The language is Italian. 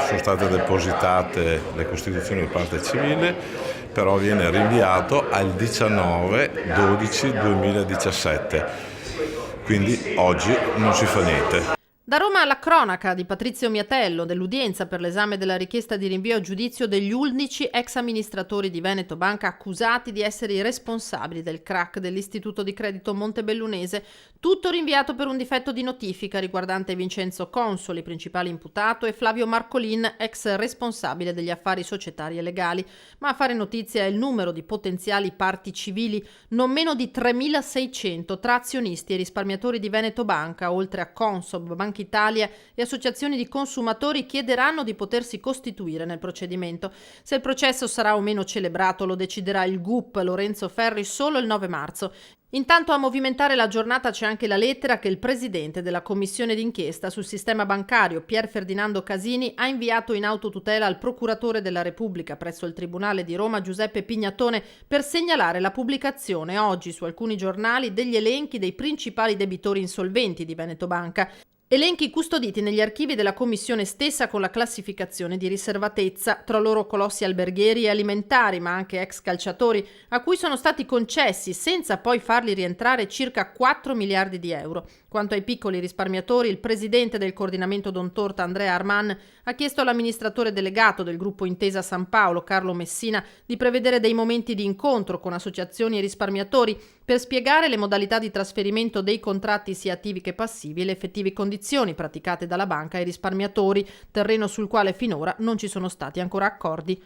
sono state depositate le costituzioni di parte civile, però viene rinviato al 19/12/2017, quindi oggi non si fa niente. Da Roma alla cronaca di Patrizio Miatello dell'udienza per l'esame della richiesta di rinvio a giudizio degli 11 ex amministratori di Veneto Banca accusati di essere i responsabili del crack dell'Istituto di Credito Montebellunese, tutto rinviato per un difetto di notifica riguardante Vincenzo Consoli, principale imputato, e Flavio Marcolin, ex responsabile degli affari societari e legali. Ma a fare notizia è il numero di potenziali parti civili, non meno di 3.600 tra azionisti e risparmiatori di Veneto Banca, oltre a Consob, Banca Italia e associazioni di consumatori chiederanno di potersi costituire nel procedimento. Se il processo sarà o meno celebrato lo deciderà il GUP Lorenzo Ferri solo il 9 marzo. Intanto a movimentare la giornata c'è anche la lettera che il presidente della commissione d'inchiesta sul sistema bancario, Pier Ferdinando Casini, ha inviato in autotutela al procuratore della Repubblica presso il Tribunale di Roma Giuseppe Pignatone per segnalare la pubblicazione oggi su alcuni giornali degli elenchi dei principali debitori insolventi di Veneto Banca. Elenchi custoditi negli archivi della commissione stessa con la classificazione di riservatezza, tra loro colossi alberghieri e alimentari, ma anche ex calciatori, a cui sono stati concessi, senza poi farli rientrare, circa 4 miliardi di euro. Quanto ai piccoli risparmiatori, il presidente del coordinamento Don Torta, Andrea Arman, ha chiesto all'amministratore delegato del gruppo Intesa San Paolo, Carlo Messina, di prevedere dei momenti di incontro con associazioni e risparmiatori per spiegare le modalità di trasferimento dei contratti sia attivi che passivi e le effettive condizioni praticate dalla banca ai risparmiatori, terreno sul quale finora non ci sono stati ancora accordi.